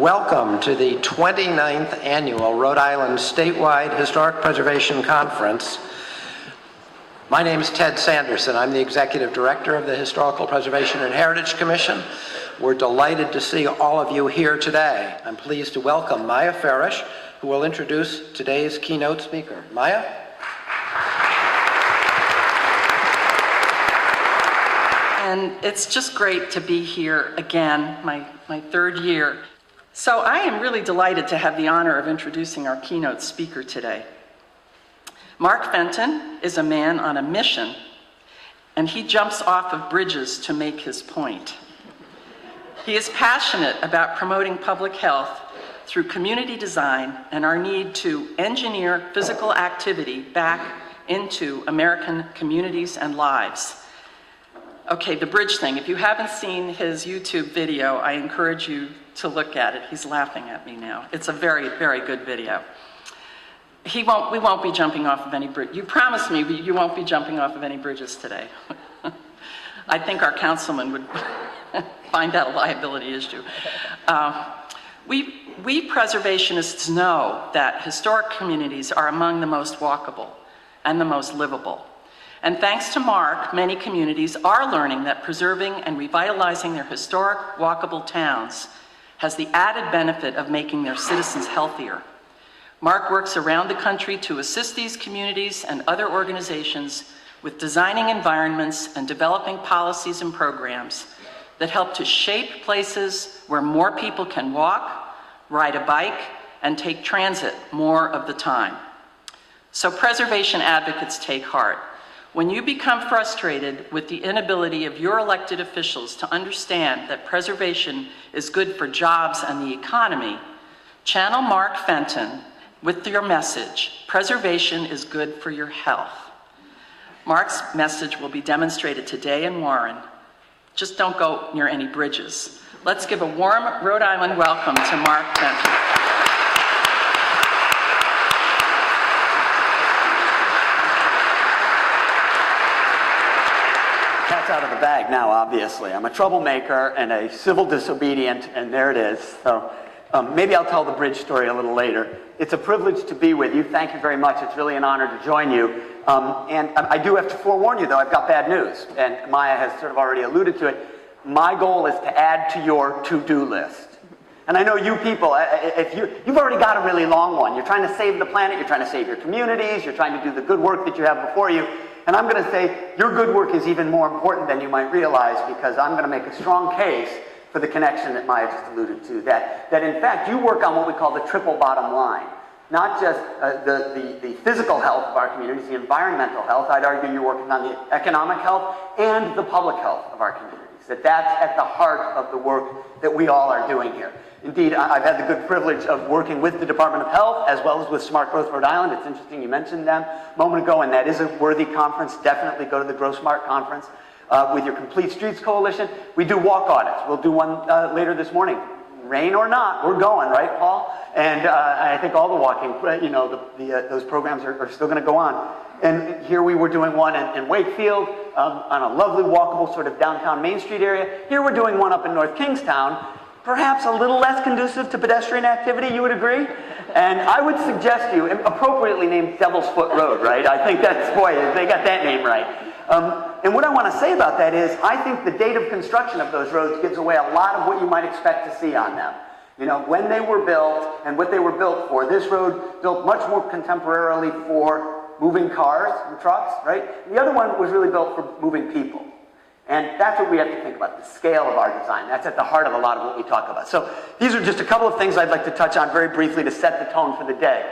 Welcome to the 29th Annual Rhode Island Statewide Historic Preservation Conference. My name is Ted Sanderson. I'm the Executive Director of the Historical Preservation and Heritage Commission. We're delighted to see all of you here today. I'm pleased to welcome Maya Farish, who will introduce today's keynote speaker. Maya? And it's just great to be here again, my third year. So I am really delighted to have the honor of introducing our keynote speaker today. Mark Fenton is a man on a mission, and he jumps off of bridges to make his point. He is passionate about promoting public health through community design and our need to engineer physical activity back into American communities and lives. Okay, the bridge thing. If you haven't seen his YouTube video, I encourage you to look at it. He's laughing at me now. It's a very, very good video. We won't be jumping off of any bridge. You promised me you won't be jumping off of any bridges today. I think our councilman would find that a liability issue. We preservationists know that historic communities are among the most walkable and the most livable. And thanks to Mark, many communities are learning that preserving and revitalizing their historic, walkable towns has the added benefit of making their citizens healthier. Mark works around the country to assist these communities and other organizations with designing environments and developing policies and programs that help to shape places where more people can walk, ride a bike, and take transit more of the time. So preservation advocates take heart. When you become frustrated with the inability of your elected officials to understand that preservation is good for jobs and the economy, channel Mark Fenton with your message, preservation is good for your health. Mark's message will be demonstrated today in Warren. Just don't go near any bridges. Let's give a warm Rhode Island welcome to Mark Fenton. Cat's out of the bag now, obviously. I'm a troublemaker and a civil disobedient, and there it is. So maybe I'll tell the bridge story a little later. It's a privilege to be with you. Thank you very much. It's really an honor to join you. And I do have to forewarn you, though, I've got bad news. And Maya has sort of already alluded to it. My goal is to add to your to-do list. And I know you people, you've already got a really long one. You're trying to save the planet, you're trying to save your communities, you're trying to do the good work that you have before you. And I'm going to say your good work is even more important than you might realize, because I'm going to make a strong case for the connection that Maya just alluded to, that in fact you work on what we call the triple bottom line. Not just the physical health of our communities, the environmental health. I'd argue you're working on the economic health and the public health of our communities. That's at the heart of the work that we all are doing here. Indeed, I've had the good privilege of working with the Department of Health as well as with Smart Growth Rhode Island. It's interesting you mentioned them a moment ago, and that is a worthy conference. Definitely go to the Grow Smart conference with your Complete Streets Coalition. We do walk audits. We'll do one later this morning. Rain or not, we're going, right, Paul? And I think all the walking, those programs are still going to go on. And here we were doing one in Wakefield on a lovely walkable sort of downtown Main Street area. Here we're doing one up in North Kingstown, perhaps a little less conducive to pedestrian activity, you would agree? And I would suggest to you, appropriately named Devil's Foot Road, right? I think that's, boy, they got that name right. And what I want to say about that is, I think the date of construction of those roads gives away a lot of what you might expect to see on them. You know, when they were built and what they were built for. This road built much more contemporarily for moving cars and trucks, right? The other one was really built for moving people. And that's what we have to think about, the scale of our design. That's at the heart of a lot of what we talk about. So these are just a couple of things I'd like to touch on very briefly to set the tone for the day.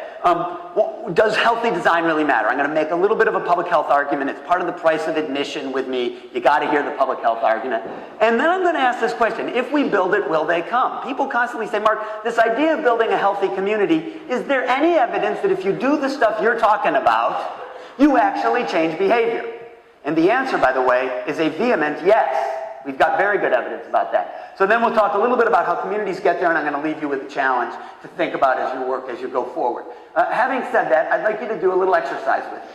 Does healthy design really matter? I'm going to make a little bit of a public health argument. It's part of the price of admission with me. You got to hear the public health argument. And then I'm going to ask this question. If we build it, will they come? People constantly say, Mark, this idea of building a healthy community, is there any evidence that if you do the stuff you're talking about, you actually change behavior? And the answer, by the way, is a vehement yes. We've got very good evidence about that. So then we'll talk a little bit about how communities get there, and I'm going to leave you with a challenge to think about as you work, as you go forward. Having said that, I'd like you to do a little exercise with me.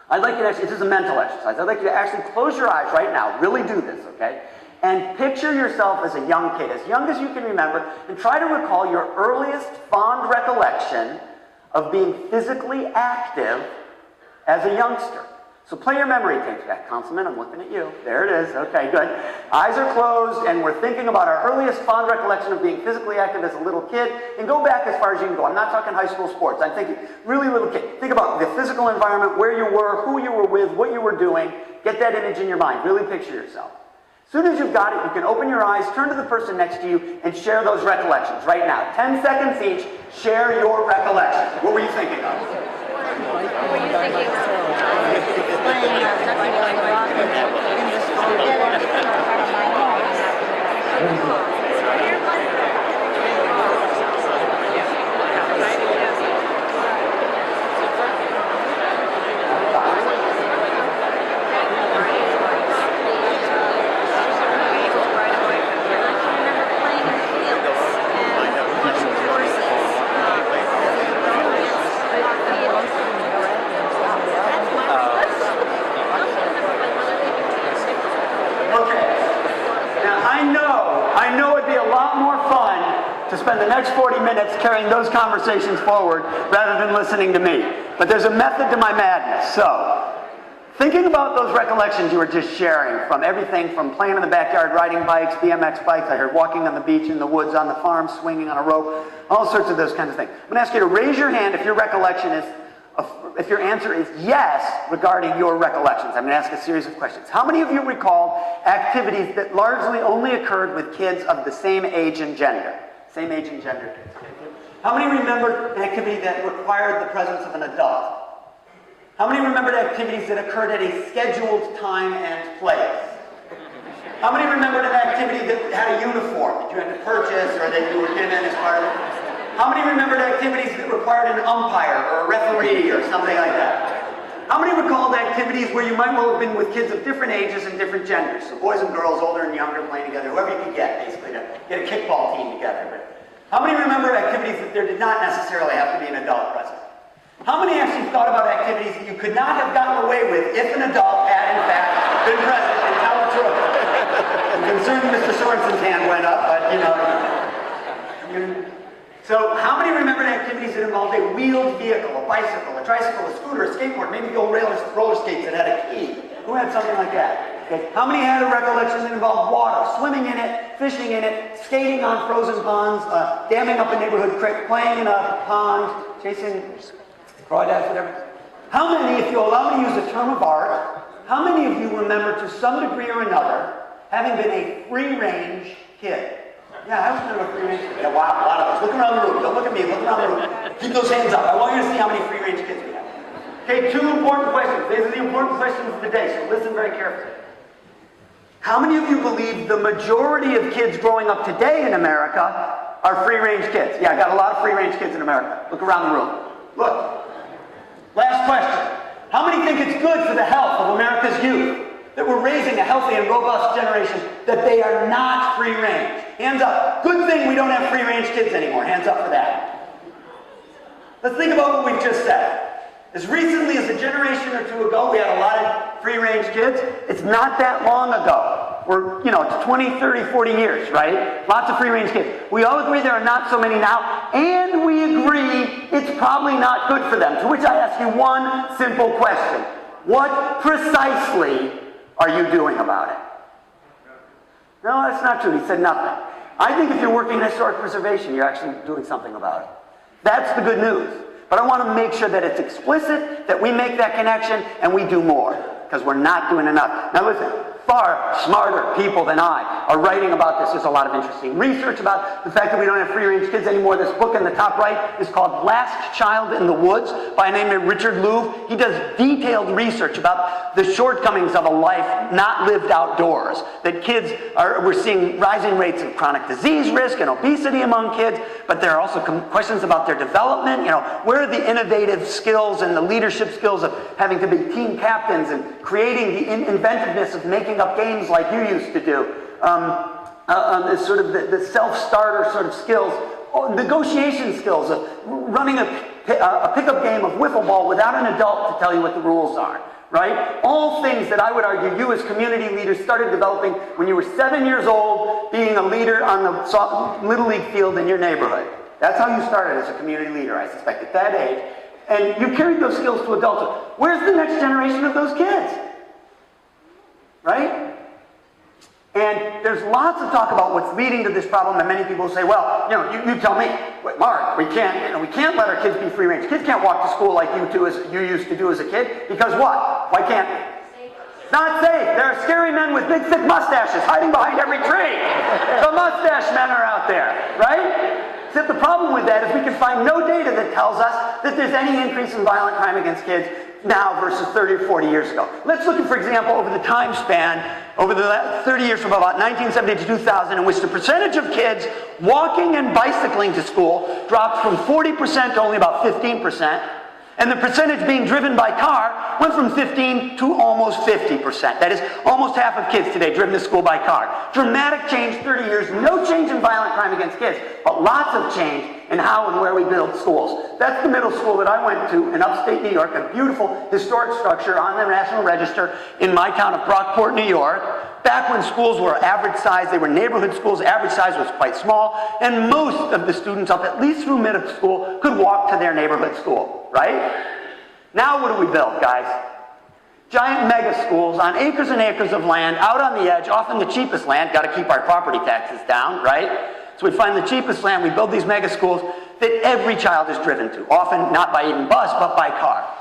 I'd like you to actually, this is a mental exercise. I'd like you to actually close your eyes right now, really do this, okay? and picture yourself as a young kid, as young as you can remember, and try to recall your earliest fond recollection of being physically active as a youngster. So play your memory tapes back. Councilman, I'm looking at you. There it is. Okay, good. Eyes are closed, and we're thinking about our earliest fond recollection of being physically active as a little kid. And go back as far as you can go. I'm not talking high school sports. I'm thinking really little kid. Think about the physical environment, where you were, who you were with, what you were doing. Get that image in your mind. Really picture yourself. As soon as you've got it, you can open your eyes, turn to the person next to you, and share those recollections right now. 10 seconds each. Share your recollections. What were you thinking of? What were you thinking of? Playing Ducky Boy Rock in the school. To spend the next 40 minutes carrying those conversations forward rather than listening to me. But there's a method to my madness. So, thinking about those recollections you were just sharing, from everything from playing in the backyard, riding bikes, BMX bikes, I heard walking on the beach, in the woods, on the farm, swinging on a rope, all sorts of those kinds of things. I'm going to ask you to raise your hand if your recollection is, if your answer is yes regarding your recollections. I'm going to ask a series of questions. How many of you recall activities that largely only occurred with kids of the same age and gender? Same age and gender kids. How many remembered an activity that required the presence of an adult? How many remembered activities that occurred at a scheduled time and place? How many remembered an activity that had a uniform that you had to purchase or that you were given as part of it? How many remembered activities that required an umpire or a referee or something like that? How many recalled activities where you might well have been with kids of different ages and different genders? So boys and girls, older and younger, playing together, whoever you could get, basically, to get a kickball team together. How many remember activities that there did not necessarily have to be an adult present? How many actually thought about activities that you could not have gotten away with if an adult had, in fact, been present and tell the truth? I'm concerned Mr. Sorensen's hand went up, but, you know. So how many remembered activities that involved a wheeled vehicle, a bicycle, a tricycle, a scooter, a skateboard, maybe the old roller skates that had a key? Who had something like that? Okay. How many had a recollection that involved water, swimming in it, fishing in it, skating on frozen ponds, damming up a neighborhood creek, playing in a pond, chasing crawdads, whatever? How many, if you allow me to use a term of art, how many of you remember to some degree or another having been a free-range kid? Yeah, I was kind of a free-range kid. Yeah, wow, a lot of us. Look around the room. Don't look at me. Look around the room. Keep those hands up. I want you to see how many free-range kids we have. Okay, two important questions. These are the important questions of the day, so listen very carefully. How many of you believe the majority of kids growing up today in America are free-range kids? Yeah, I got a lot of free-range kids in America. Look around the room. Look. Last question. How many think it's good for the health of America's youth that we're raising a healthy and robust generation that they are not free-range? Hands up. Good thing we don't have free-range kids anymore. Hands up for that. Let's think about what we've just said. As recently as a generation or two ago, we had a lot of free-range kids. It's not that long ago. We're, it's 20, 30, 40 years, right? Lots of free-range kids. We all agree there are not so many now, and we agree it's probably not good for them. To which I ask you one simple question. What precisely are you doing about it? No, that's not true. He said nothing. I think if you're working in historic preservation, you're actually doing something about it. That's the good news. But I want to make sure that it's explicit, that we make that connection, and we do more, because we're not doing enough. Now listen, far smarter people than I are writing about this. There's a lot of interesting research about the fact that we don't have free-range kids anymore. This book in the top right is called Last Child in the Woods by a man named Richard Louv. He does detailed research about the shortcomings of a life not lived outdoors. That we're seeing rising rates of chronic disease risk and obesity among kids, but there are also questions about their development. Where are the innovative skills and the leadership skills of having to be team captains and creating the inventiveness of making up games like you used to do, sort of the self-starter sort of skills, negotiation skills of running a pickup game of wiffle ball without an adult to tell you what the rules are, right? All things that I would argue you as community leaders started developing when you were 7 years old, being a leader on the Little League field in your neighborhood. That's how you started as a community leader, I suspect, at that age. And you carried those skills to adulthood. Where's the next generation of those kids? Right? And there's lots of talk about what's leading to this problem, and many people say, well, you tell me, Mark, we can't let our kids be free range. Kids can't walk to school like you used to do as a kid, because what? Why can't we? It's not safe. There are scary men with big, thick mustaches hiding behind every tree. The mustache men are out there, right? Except the problem with that is we can find no data that tells us that there's any increase in violent crime against kids now versus 30 or 40 years ago. Let's look at, for example, over the time span, over the last 30 years from about 1970 to 2000, in which the percentage of kids walking and bicycling to school dropped from 40% to only about 15%, and the percentage being driven by car went from 15 to almost 50%. That is, almost half of kids today driven to school by car. Dramatic change, 30 years, no change in violent crime against kids, but lots of change in how and where we build schools. That's the middle school that I went to in upstate New York, a beautiful historic structure on the National Register in my town of Brockport, New York. Back when schools were average size, they were neighborhood schools, average size was quite small, and most of the students up at least through middle school could walk to their neighborhood school, right? Now what do we build, guys? Giant mega schools on acres and acres of land, out on the edge, often the cheapest land, got to keep our property taxes down, right? So we find the cheapest land, we build these mega schools that every child is driven to, often not by even bus, but by car.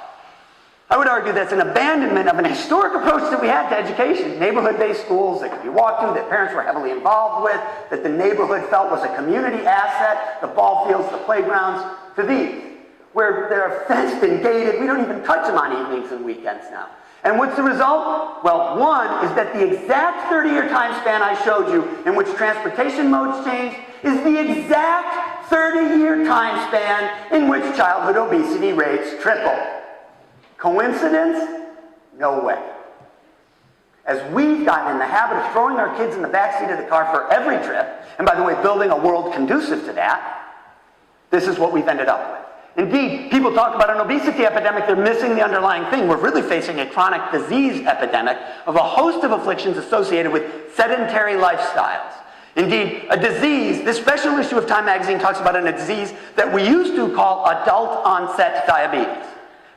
I would argue that's an abandonment of an historic approach that we had to education. Neighborhood-based schools that could be walked to, that parents were heavily involved with, that the neighborhood felt was a community asset, the ball fields, the playgrounds, to these, where they're fenced and gated. We don't even touch them on evenings and weekends now. And what's the result? Well, one is that the exact 30-year time span I showed you in which transportation modes changed is the exact 30-year time span in which childhood obesity rates tripled. Coincidence? No way. As we've gotten in the habit of throwing our kids in the backseat of the car for every trip, and by the way, building a world conducive to that, this is what we've ended up with. Indeed, people talk about an obesity epidemic, they're missing the underlying thing. We're really facing a chronic disease epidemic of a host of afflictions associated with sedentary lifestyles. Indeed, a disease, this special issue of Time magazine talks about a disease that we used to call adult onset diabetes.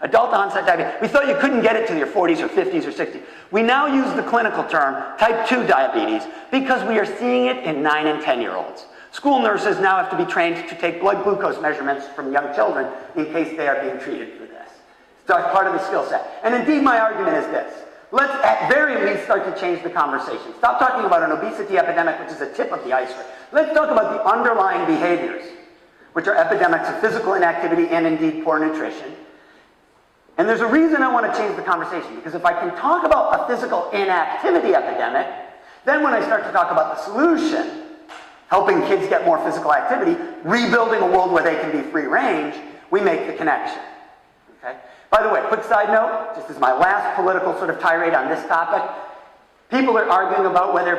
Adult onset diabetes. We thought you couldn't get it till your 40s or 50s or 60s. We now use the clinical term type 2 diabetes because we are seeing it in 9 and 10-year-olds. School nurses now have to be trained to take blood glucose measurements from young children in case they are being treated for this. So it's part of the skill set. And indeed, my argument is this. Let's at very least start to change the conversation. Stop talking about an obesity epidemic, which is a tip of the iceberg. Let's talk about the underlying behaviors, which are epidemics of physical inactivity and indeed poor nutrition. And there's a reason I want to change the conversation, because if I can talk about a physical inactivity epidemic, then when I start to talk about the solution, helping kids get more physical activity, rebuilding a world where they can be free range, we make the connection. Okay? By the way, quick side note, just as my last political sort of tirade on this topic, people are arguing about whether,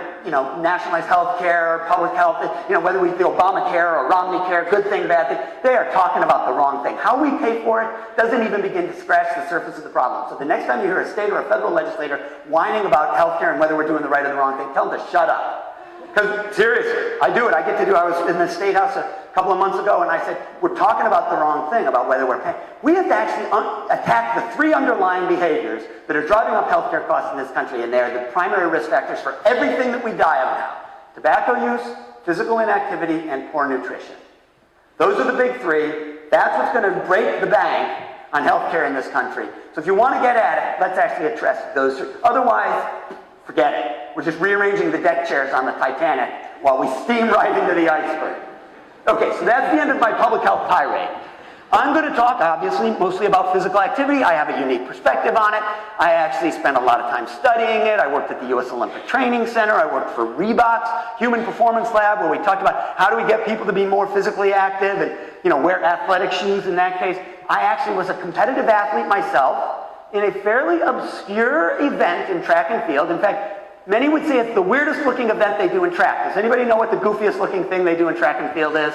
nationalize health care or public health, whether we do Obamacare or Romney care, good thing, bad thing. They are talking about the wrong thing. How we pay for it doesn't even begin to scratch the surface of the problem. So the next time you hear a state or a federal legislator whining about health care and whether we're doing the right or the wrong thing, tell them to shut up. Because seriously, I do it. I was in the State House a couple of months ago, and I said, we're talking about the wrong thing, about whether we're paying. We have to actually attack the three underlying behaviors that are driving up healthcare costs in this country, and they are the primary risk factors for everything that we die of now. Tobacco use, physical inactivity, and poor nutrition. Those are the big three. That's what's going to break the bank on healthcare in this country. So if you want to get at it, let's actually address those three. Otherwise, forget it. We're just rearranging the deck chairs on the Titanic while we steam right into the iceberg. Okay, so that's the end of my public health tirade. I'm going to talk, obviously, mostly about physical activity. I have a unique perspective on it. I actually spent a lot of time studying it. I worked at the U.S. Olympic Training Center. I worked for Reebok's Human Performance Lab, where we talked about how do we get people to be more physically active and, wear athletic shoes in that case. I actually was a competitive athlete myself in a fairly obscure event in track and field. In fact, many would say it's the weirdest looking event they do in track. Does anybody know what the goofiest looking thing they do in track and field is?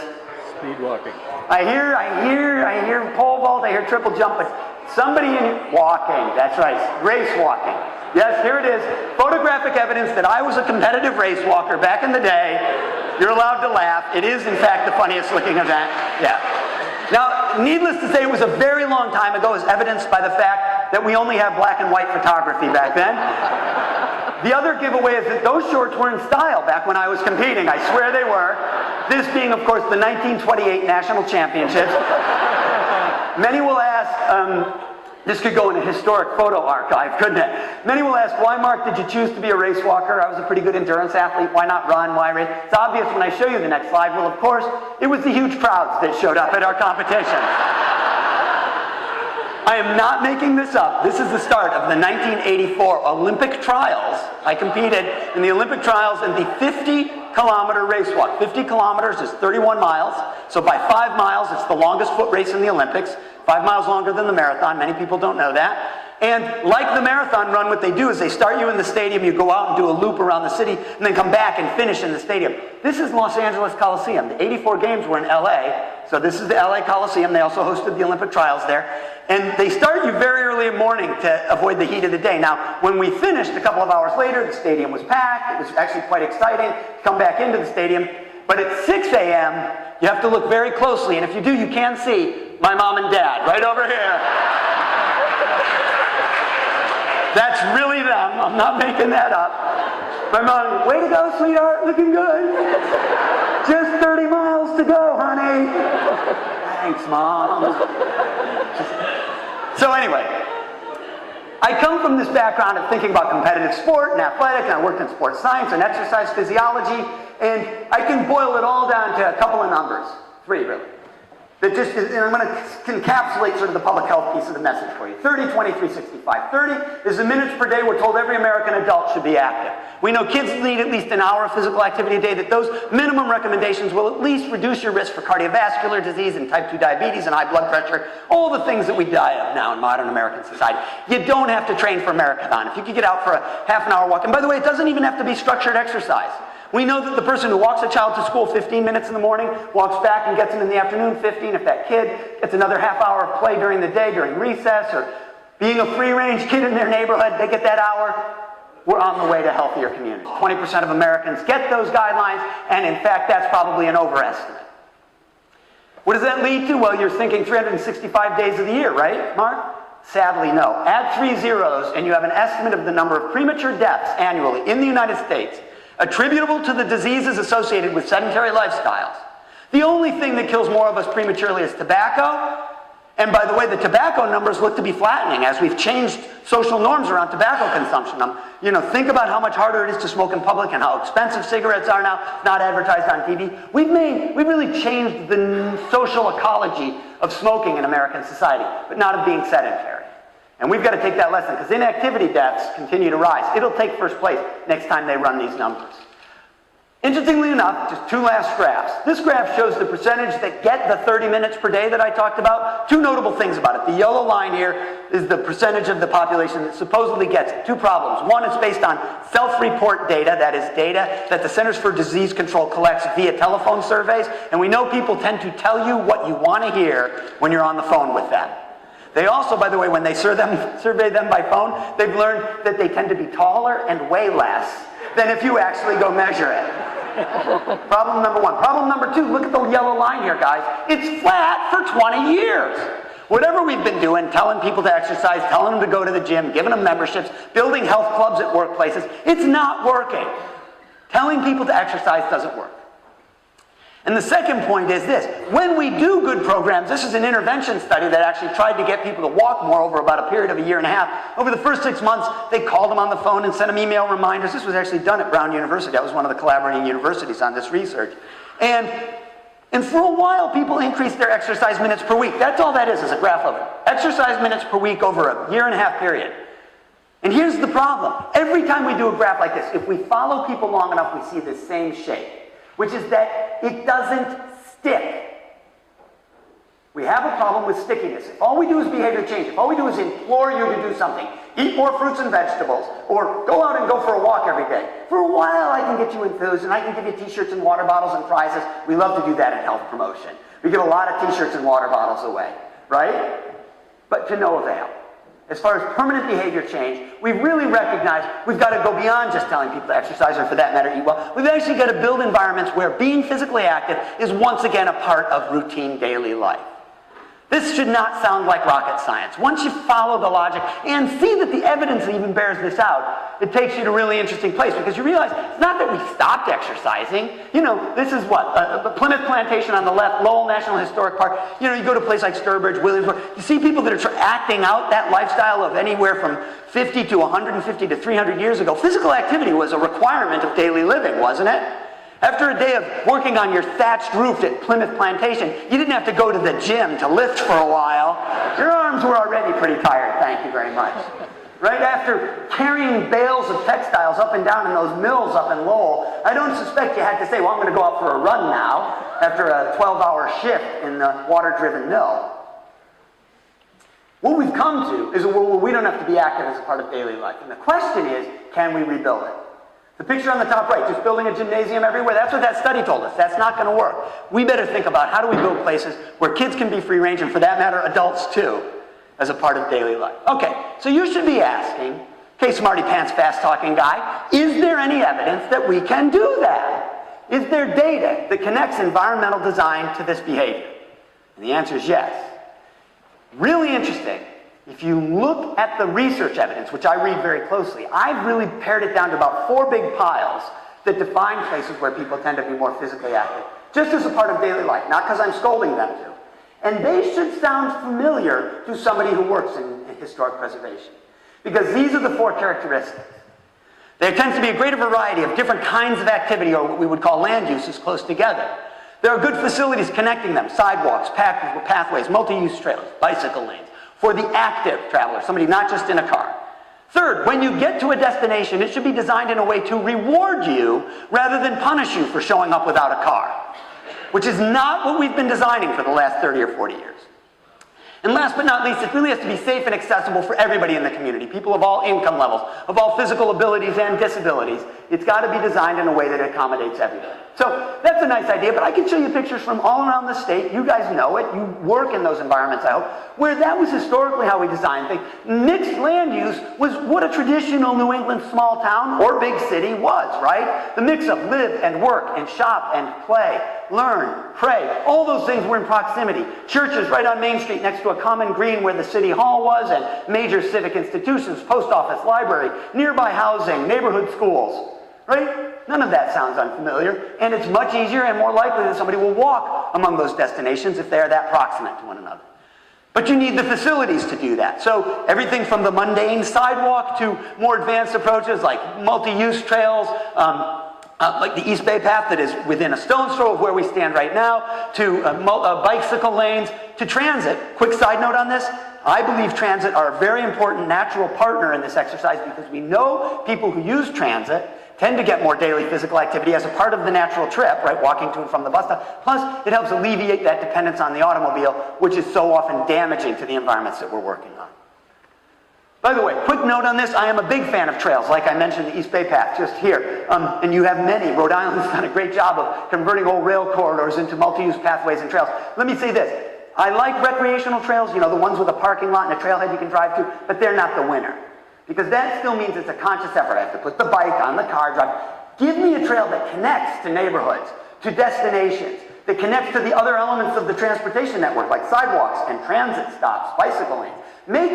Speed walking. I hear pole vault, I hear triple jump, but Somebody walking, that's right, race walking. Yes, here it is. Photographic evidence that I was a competitive race walker back in the day. You're allowed to laugh. It is, in fact, the funniest looking event. Yeah. Now, needless to say, it was a very long time ago, as evidenced by the fact that we only have black and white photography back then. The other giveaway is that those shorts were in style back when I was competing. I swear they were. This being, of course, the 1928 National Championships. Many will ask, this could go in a historic photo archive, couldn't it? Many will ask, why, Mark, did you choose to be a race walker? I was a pretty good endurance athlete. Why not run? Why race? It's obvious when I show you the next slide. Well, of course, it was the huge crowds that showed up at our competition. I am not making this up. This is the start of the 1984 Olympic trials. I competed in the Olympic trials in the 50-kilometer race walk. 50 kilometers is 31 miles. So by 5 miles, it's the longest foot race in the Olympics. 5 miles longer than the marathon. Many people don't know that. And like the marathon run, what they do is they start you in the stadium, you go out and do a loop around the city, and then come back and finish in the stadium. This is Los Angeles Coliseum. The 84 games were in LA, so this is the LA Coliseum. They also hosted the Olympic trials there. And they start you very early in the morning to avoid the heat of the day. Now, when we finished a couple of hours later, the stadium was packed. It was actually quite exciting to come back into the stadium. But at 6 a.m., you have to look very closely, and if you do, you can see my mom and dad right over here. That's really them. I'm not making that up. My mom, way to go, sweetheart, looking good. Just 30 miles to go, honey. Thanks, Mom. So anyway, I come from this background of thinking about competitive sport and athletics, and I worked in sports science and exercise physiology, and I can boil it all down to a couple of numbers. 3, really. That just is, and I'm going to encapsulate sort of the public health piece of the message for you. 30, 20, 365. 30 is the minutes per day we're told every American adult should be active. We know kids need at least an hour of physical activity a day, that those minimum recommendations will at least reduce your risk for cardiovascular disease and type 2 diabetes and high blood pressure, all the things that we die of now in modern American society. You don't have to train for a marathon. If you could get out for a half-an-hour walk, and by the way, it doesn't even have to be structured exercise. We know that the person who walks a child to school 15 minutes in the morning, walks back and gets them in the afternoon 15. If that kid gets another half hour of play during the day, during recess, or being a free-range kid in their neighborhood, they get that hour, we're on the way to healthier communities. 20% of Americans get those guidelines, and in fact, that's probably an overestimate. What does that lead to? Well, you're thinking 365 days of the year, right, Mark? Sadly, no. Add 3 zeros, and you have an estimate of the number of premature deaths annually in the United States attributable to the diseases associated with sedentary lifestyles. The only thing that kills more of us prematurely is tobacco. And by the way, the tobacco numbers look to be flattening as we've changed social norms around tobacco consumption. Think about how much harder it is to smoke in public and how expensive cigarettes are now, not advertised on TV. We've really changed the social ecology of smoking in American society, but not of being sedentary. And we've got to take that lesson, because inactivity deaths continue to rise. It'll take first place next time they run these numbers. Interestingly enough, just 2 last graphs. This graph shows the percentage that get the 30 minutes per day that I talked about. 2 notable things about it. The yellow line here is the percentage of the population that supposedly gets it. 2 problems. One, it's based on self-report data, that is data that the Centers for Disease Control collects via telephone surveys, and we know people tend to tell you what you want to hear when you're on the phone with them. They also, by the way, when they survey them by phone, they've learned that they tend to be taller and weigh less than if you actually go measure it. Problem number 1. Problem number 2, look at the yellow line here, guys. It's flat for 20 years. Whatever we've been doing, telling people to exercise, telling them to go to the gym, giving them memberships, building health clubs at workplaces, it's not working. Telling people to exercise doesn't work. And the second point is this. When we do good programs, this is an intervention study that actually tried to get people to walk more over about a period of a year and a half. Over the first 6 months, they called them on the phone and sent them email reminders. This was actually done at Brown University. I was one of the collaborating universities on this research. And for a while, people increased their exercise minutes per week. That's all that is a graph of it. Exercise minutes per week over a year and a half period. And here's the problem. Every time we do a graph like this, if we follow people long enough, we see the same shape, which is that it doesn't stick. We have a problem with stickiness. If all we do is behavior change, if all we do is implore you to do something, eat more fruits and vegetables, or go out and go for a walk every day, for a while I can get you enthused, and I can give you t-shirts and water bottles and prizes. We love to do that in health promotion. We give a lot of t-shirts and water bottles away, right? but to no avail. As far as permanent behavior change, we've really recognized we've got to go beyond just telling people to exercise, or for that matter, eat well. We've actually got to build environments where being physically active is once again a part of routine daily life. This should not sound like rocket science. Once you follow the logic and see that the evidence even bears this out, it takes you to a really interesting place, because you realize it's not that we stopped exercising. You know, this is what? The Plymouth Plantation on the left, Lowell National Historic Park. You know, you go to a place like Sturbridge, Williamsburg, you see people that are acting out that lifestyle of anywhere from 50 to 150 to 300 years ago. Physical activity was a requirement of daily living, wasn't it? After a day of working on your thatched roof at Plymouth Plantation, you didn't have to go to the gym to lift for a while. Your arms were already pretty tired, thank you very much. Right after carrying bales of textiles up and down in those mills up in Lowell, I don't suspect you had to say, well, I'm going to go out for a run now, after a 12-hour shift in the water-driven mill. What we've come to is a world where we don't have to be active as a part of daily life. And the question is, can we rebuild it? The picture on the top right, just building a gymnasium everywhere, that's what that study told us. That's not going to work. We better think about how do we build places where kids can be free range, and for that matter, adults too, as a part of daily life. Okay, so you should be asking, okay, smarty pants, fast talking guy, is there any evidence that we can do that? Is there data that connects environmental design to this behavior? And the answer is yes. Really interesting. If you look at the research evidence, which I read very closely, I've really pared it down to about 4 big piles that define places where people tend to be more physically active, just as a part of daily life, not because I'm scolding them to. And they should sound familiar to somebody who works in historic preservation, because these are the 4 characteristics. There tends to be a greater variety of different kinds of activity, or what we would call land uses, close together. There are good facilities connecting them, sidewalks, pathways, multi-use trails, bicycle lanes, for the active traveler, somebody not just in a car. Third, when you get to a destination, it should be designed in a way to reward you rather than punish you for showing up without a car, which is not what we've been designing for the last 30 or 40 years. And last but not least, it really has to be safe and accessible for everybody in the community, people of all income levels, of all physical abilities and disabilities. It's got to be designed in a way that accommodates everybody. So that's a nice idea, but I can show you pictures from all around the state. You guys know it. You work in those environments, I hope, where that was historically how we designed things. Mixed land use was what a traditional New England small town or big city was, right? The mix of live and work and shop and play, learn, pray, all those things were in proximity. Churches right on Main Street next to a common green where the city hall was, and major civic institutions, post office, library, nearby housing, neighborhood schools, right? None of that sounds unfamiliar, and it's much easier and more likely that somebody will walk among those destinations if they are that proximate to one another. But you need the facilities to do that. So everything from the mundane sidewalk to more advanced approaches like multi-use trails, like the East Bay Path that is within a stone's throw of where we stand right now, to bicycle lanes, to transit. Quick side note on this. I believe transit are a very important natural partner in this exercise, because we know people who use transit tend to get more daily physical activity as a part of the natural trip, right, walking to and from the bus stop. Plus, it helps alleviate that dependence on the automobile, which is so often damaging to the environments that we're working on. By the way, quick note on this, I am a big fan of trails, like I mentioned the East Bay Path just here. And you have many. Rhode Island's done a great job of converting old rail corridors into multi-use pathways and trails. Let me say this. I like recreational trails, you know, the ones with a parking lot and a trailhead you can drive to, but they're not the winner. Because that still means it's a conscious effort. I have to put the bike on the car, drive. Give me a trail that connects to neighborhoods, to destinations, that connects to the other elements of the transportation network, like sidewalks and transit stops, bicycle lanes. Make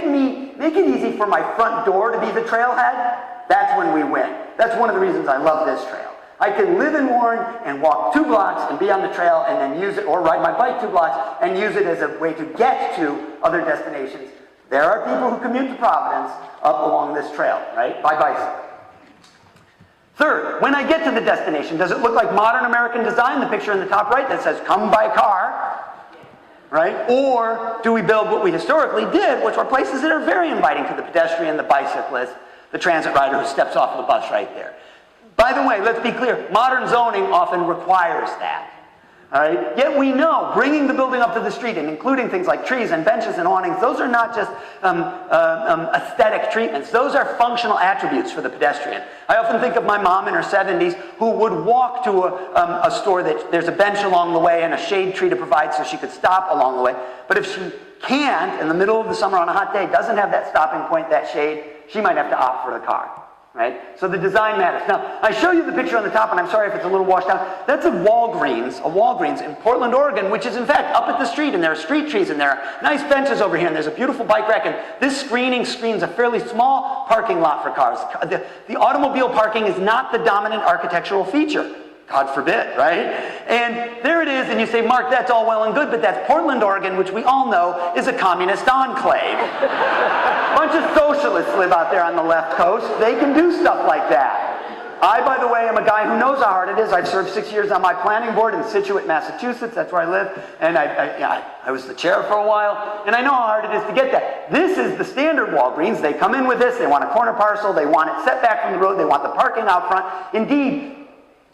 it easy for my front door to be the trailhead. That's when we win. That's one of the reasons I love this trail. I can live in Warren and walk 2 blocks and be on the trail and then use it, or ride my bike 2 blocks and use it as a way to get to other destinations. There are people who commute to Providence up along this trail, right, by bicycle. Third, when I get to the destination, does it look like modern American design, the picture in the top right that says, come by car, right? Or do we build what we historically did, which are places that are very inviting to the pedestrian, the bicyclist, the transit rider who steps off the bus right there? By the way, let's be clear, modern zoning often requires that. All right? Yet we know bringing the building up to the street and including things like trees and benches and awnings, those are not just aesthetic treatments. Those are functional attributes for the pedestrian. I often think of my mom in her 70s who would walk to a store that there's a bench along the way and a shade tree to provide so she could stop along the way. But if she can't, in the middle of the summer on a hot day, doesn't have that stopping point, that shade, she might have to opt for the car, right? So the design matters. Now, I show you the picture on the top, and I'm sorry if it's a little washed out. That's a Walgreens in Portland, Oregon, which is in fact up at the street, and there are street trees, and there are nice benches over here, and there's a beautiful bike rack, and this screening screens a fairly small parking lot for cars. The automobile parking is not the dominant architectural feature. God forbid, right? And there it is, and you say, Mark, that's all well and good, but that's Portland, Oregon, which we all know is a communist enclave. A bunch of socialists live out there on the left coast. They can do stuff like that. I, by the way, am a guy who knows how hard it is. I've served 6 years on my planning board in Scituate, Massachusetts. That's where I live. And I was the chair for a while, and I know how hard it is to get that. This is the standard Walgreens. They come in with this. They want a corner parcel. They want it set back from the road. They want the parking out front. Indeed,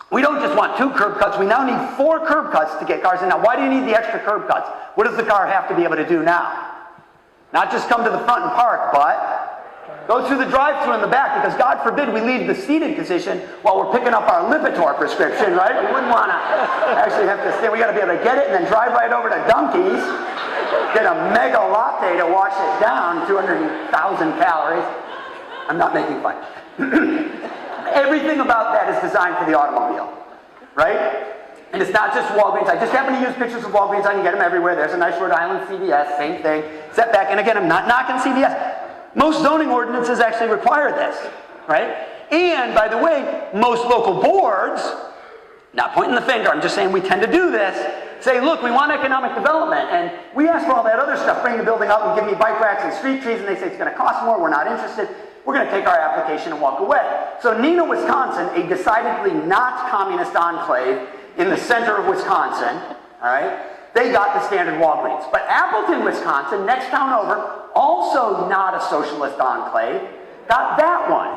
we don't just want 2 curb cuts. We now need 4 curb cuts to get cars in. Now, why do you need the extra curb cuts? What does the car have to be able to do now? Not just come to the front and park, but go through the drive-thru in the back, because God forbid we leave the seated position while we're picking up our Lipitor prescription, right? We wouldn't want to actually have to stay. We got to be able to get it and then drive right over to Dunkies, get a mega latte to wash it down, 200,000 calories. I'm not making fun. Everything about that is designed for the automobile, right? And it's not just Walgreens. I just happen to use pictures of Walgreens. I can get them everywhere. There's a nice Rhode Island CVS, same thing. Setback, and again, I'm not knocking CVS. Most zoning ordinances actually require this, right? And, by the way, most local boards, not pointing the finger, I'm just saying we tend to do this, say, look, we want economic development, and we ask for all that other stuff, bring the building up and give me bike racks and street trees, and they say it's going to cost more, we're not interested. We're going to take our application and walk away. So Neenah, Wisconsin, a decidedly not communist enclave in the center of Wisconsin, all right, they got the standard Walgreens. But Appleton, Wisconsin, next town over, also not a socialist enclave, got that one.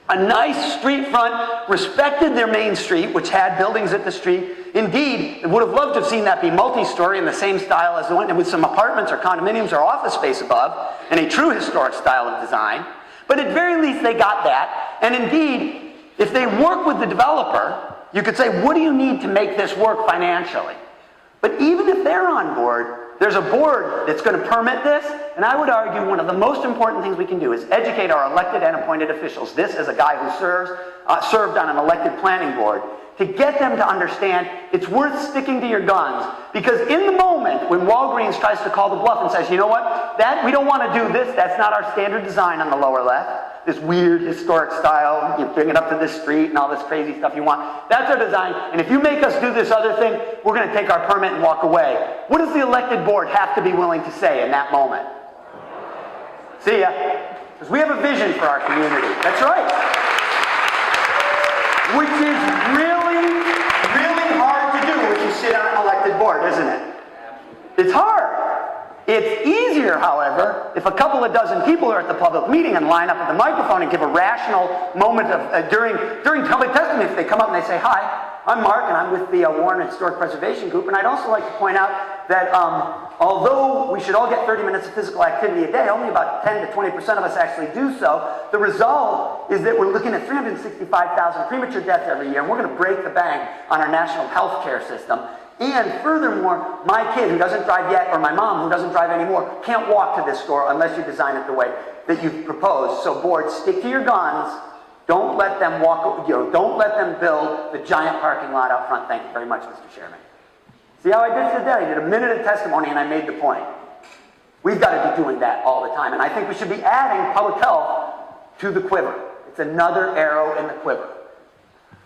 A nice street front, respected their main street, which had buildings at the street. Indeed, would have loved to have seen that be multi-story in the same style as the one, with some apartments or condominiums or office space above, and a true historic style of design. But at very least, they got that. And indeed, if they work with the developer, you could say, what do you need to make this work financially? But even if they're on board, there's a board that's going to permit this. And I would argue one of the most important things we can do is educate our elected and appointed officials. This is a guy who served on an elected planning board, to get them to understand it's worth sticking to your guns. Because in the moment when Walgreens tries to call the bluff and says, you know what, we don't want to do this, that's not our standard design on the lower left, this weird historic style, you bring it up to this street and all this crazy stuff you want, that's our design, and if you make us do this other thing, we're going to take our permit and walk away. What does the elected board have to be willing to say in that moment? See ya. Because we have a vision for our community. That's right. Which is really, really hard to do if you sit on an elected board, isn't it? It's hard. It's easier, however, if a couple of dozen people are at the public meeting and line up at the microphone and give a rational moment of during public testimony. If they come up and they say, hi, I'm Mark, and I'm with the Warren Historic Preservation Group, and I'd also like to point out that although we should all get 30 minutes of physical activity a day, only about 10 to 20% of us actually do so. The result is that we're looking at 365,000 premature deaths every year, and we're going to break the bank on our national health care system. And furthermore, my kid who doesn't drive yet, or my mom who doesn't drive anymore, can't walk to this store unless you design it the way that you've proposed. So boards, stick to your guns. Don't let them don't let them build the giant parking lot out front. Thank you very much, Mr. Chairman. See how I did today? I did a minute of testimony and I made the point. We've got to be doing that all the time. And I think we should be adding public health to the quiver. It's another arrow in the quiver.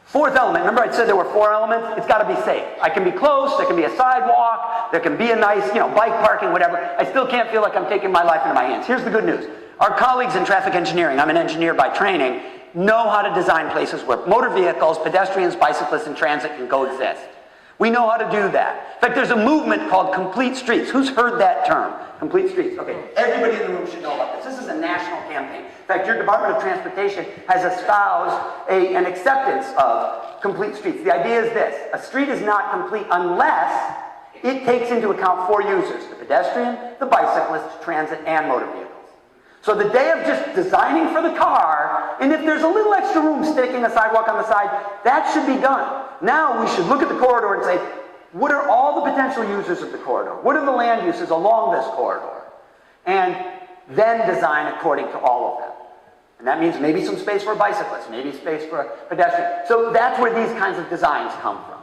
Fourth element, remember I said there were 4 elements? It's got to be safe. I can be close, there can be a sidewalk, there can be a nice, bike parking, whatever. I still can't feel like I'm taking my life into my hands. Here's the good news. Our colleagues in traffic engineering, I'm an engineer by training, know how to design places where motor vehicles, pedestrians, bicyclists, and transit can coexist. We know how to do that. In fact, there's a movement called complete streets. Who's heard that term? Complete streets. Okay, everybody in the room should know about this. This is a national campaign. In fact, your Department of Transportation has espoused an acceptance of complete streets. The idea is this: a street is not complete unless it takes into account 4 users: the pedestrian, the bicyclist, transit, and motor vehicles. So the day of just designing for the car, and if there's a little extra room, staking a sidewalk on the side, that should be done. Now we should look at the corridor and say, What are all the potential users of the corridor? What are the land uses along this corridor? And then design according to all of them. And that means maybe some space for a bicyclist, maybe space for a pedestrian. So that's where these kinds of designs come from.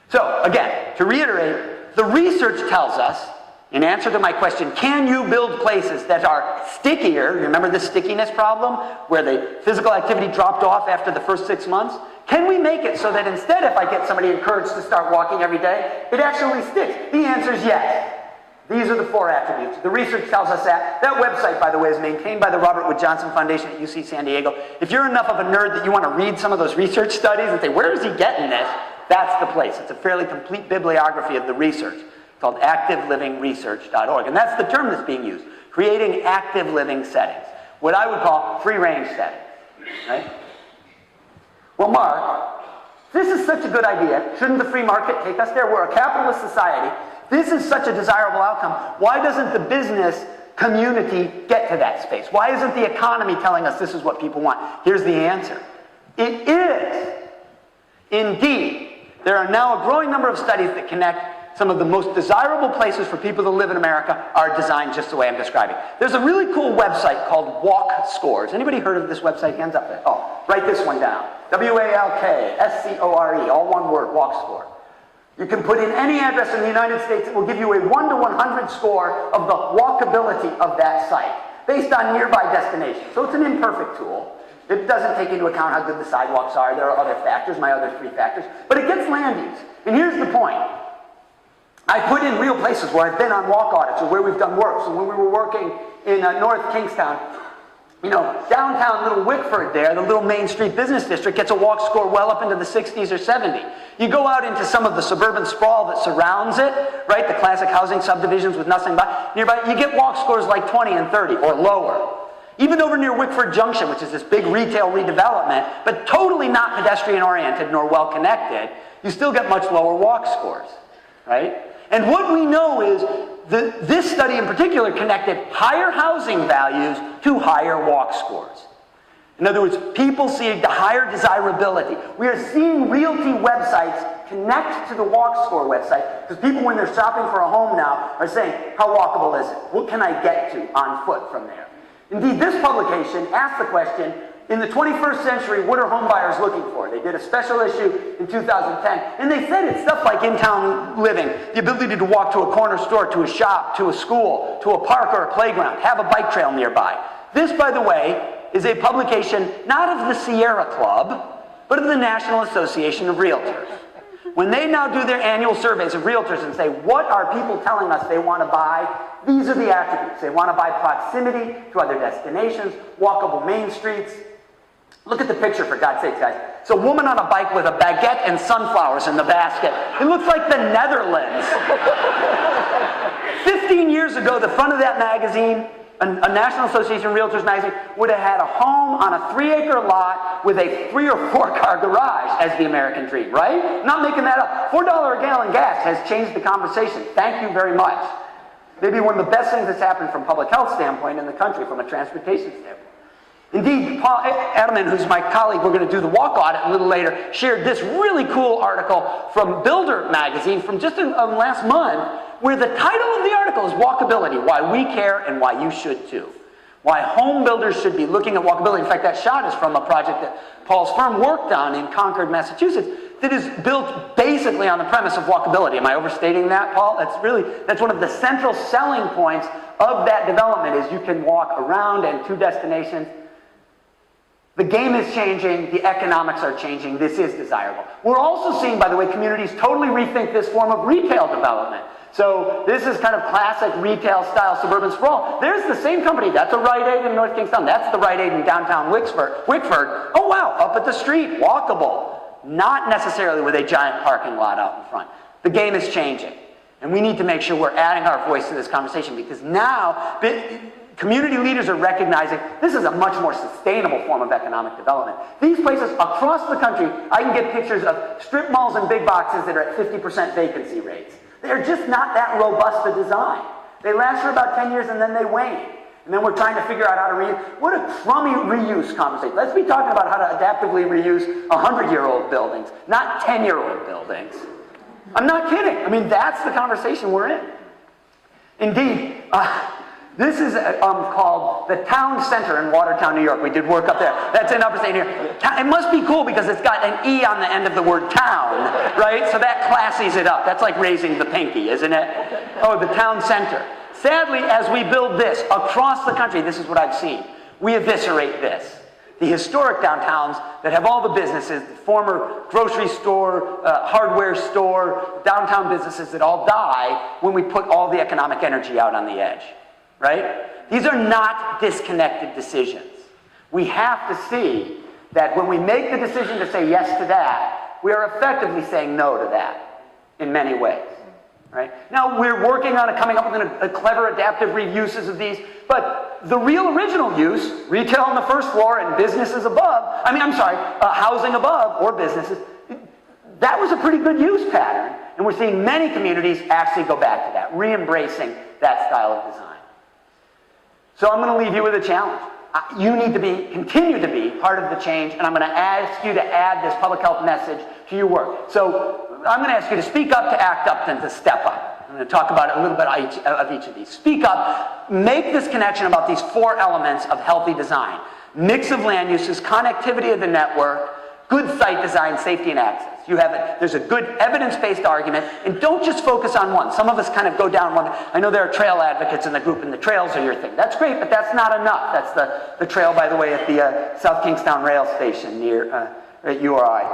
So again, to reiterate, the research tells us, in answer to my question, can you build places that are stickier? Remember the stickiness problem, where the physical activity dropped off after the first 6 months? Can we make it so that instead, if I get somebody encouraged to start walking every day, it actually sticks? The answer is yes. These are the 4 attributes. The research tells us that. That website, by the way, is maintained by the Robert Wood Johnson Foundation at UC San Diego. If you're enough of a nerd that you want to read some of those research studies and say, where is he getting this? That's the place. It's a fairly complete bibliography of the research called activelivingresearch.org. And that's the term that's being used, creating active living settings, what I would call free-range settings, right? Well, Mark, this is such a good idea. Shouldn't the free market take us there? We're a capitalist society. This is such a desirable outcome. Why doesn't the business community get to that space? Why isn't the economy telling us this is what people want? Here's the answer. It is. Indeed, there are now a growing number of studies that connect some of the most desirable places for people to live in America are designed just the way I'm describing. There's a really cool website called Walk Scores. Anybody heard of this website? Hands up. Oh, write this one down. WALKSCORE, all one word, Walk Score. You can put in any address in the United States. It will give you a 1 to 100 score of the walkability of that site based on nearby destinations. So it's an imperfect tool. It doesn't take into account how good the sidewalks are. There are other factors, my other 3 factors. But it gets land use. And here's the point. I put in real places where I've been on walk audits or where we've done work. So when we were working in North Kingstown, you know, downtown Little Wickford there, the little Main Street business district, gets a walk score well up into the 60s or 70. You go out into some of the suburban sprawl that surrounds it, right, the classic housing subdivisions with nothing nearby, you get walk scores like 20 and 30 or lower. Even over near Wickford Junction, which is this big retail redevelopment, but totally not pedestrian-oriented nor well-connected, you still get much lower walk scores, right? And what we know is this study in particular connected higher housing values to higher walk scores. In other words, people see the higher desirability. We are seeing realty websites connect to the walk score website because people, when they're shopping for a home now, are saying, how walkable is it? What can I get to on foot from there? Indeed, this publication asked the question, in the 21st century, what are home buyers looking for? They did a special issue in 2010, and they said it's stuff like in-town living, the ability to walk to a corner store, to a shop, to a school, to a park or a playground, have a bike trail nearby. This, by the way, is a publication not of the Sierra Club, but of the National Association of Realtors. When they now do their annual surveys of realtors and say, what are people telling us they want to buy? These are the attributes. They want to buy proximity to other destinations, walkable main streets. Look at the picture, for God's sakes, guys. It's a woman on a bike with a baguette and sunflowers in the basket. It looks like the Netherlands. 15 years ago, the front of that magazine, a National Association of Realtors magazine, would have had a home on a 3-acre lot with a 3 or 4 car garage as the American dream, right? Not making that up. $4 a gallon gas has changed the conversation. Thank you very much. Maybe one of the best things that's happened from a public health standpoint in the country, from a transportation standpoint. Indeed, Paul Adleman, who's my colleague, we're going to do the walk audit a little later, shared this really cool article from Builder magazine from just last month, where the title of the article is Walkability, Why We Care and Why You Should Too. Why home builders should be looking at walkability. In fact, that shot is from a project that Paul's firm worked on in Concord, Massachusetts, that is built basically on the premise of walkability. Am I overstating that, Paul? That's one of the central selling points of that development is you can walk around and to destinations. The game is changing, the economics are changing, this is desirable. We're also seeing, by the way, communities totally rethink this form of retail development. So this is kind of classic retail-style suburban sprawl. There's the same company. That's a Rite Aid in North Kingstown. That's the Rite Aid in downtown Wickford. Oh, wow, up at the street, walkable. Not necessarily with a giant parking lot out in front. The game is changing. And we need to make sure we're adding our voice to this conversation because now community leaders are recognizing this is a much more sustainable form of economic development. These places across the country, I can get pictures of strip malls and big boxes that are at 50% vacancy rates. They're just not that robust a design. They last for about 10 years and then they wane. And then we're trying to figure out how to reuse. What a crummy reuse conversation. Let's be talking about how to adaptively reuse 100-year-old buildings, not 10-year-old buildings. I'm not kidding. I mean, that's the conversation we're in. Indeed, this is called the Town Center in Watertown, New York. We did work up there. That's in upstate here. It must be cool because it's got an E on the end of the word town, right? So that classies it up. That's like raising the pinky, isn't it? Oh, the Town Center. Sadly, as we build this across the country, this is what I've seen. We eviscerate this. The historic downtowns that have all the businesses, the former grocery store, hardware store, downtown businesses that all die when we put all the economic energy out on the edge, right? These are not disconnected decisions. We have to see that when we make the decision to say yes to that, we are effectively saying no to that in many ways. Right? Now, we're working on coming up with a clever adaptive reuses of these, but the real original use, retail on the first floor and businesses above, housing above or businesses, that was a pretty good use pattern, and we're seeing many communities actually go back to that, re-embracing that style of design. So I'm going to leave you with a challenge. You need to continue to be part of the change, and I'm going to ask you to add this public health message to your work. So I'm going to ask you to speak up, to act up, and to step up. I'm going to talk about a little bit of each of these. Speak up. Make this connection about these 4 elements of healthy design. Mix of land uses, connectivity of the network, good site design, safety, and access. There's a good evidence-based argument, and don't just focus on one. Some of us kind of go down one. I know there are trail advocates in the group, and the trails are your thing. That's great, but that's not enough. That's the trail, by the way, at the South Kingstown Rail Station near at URI.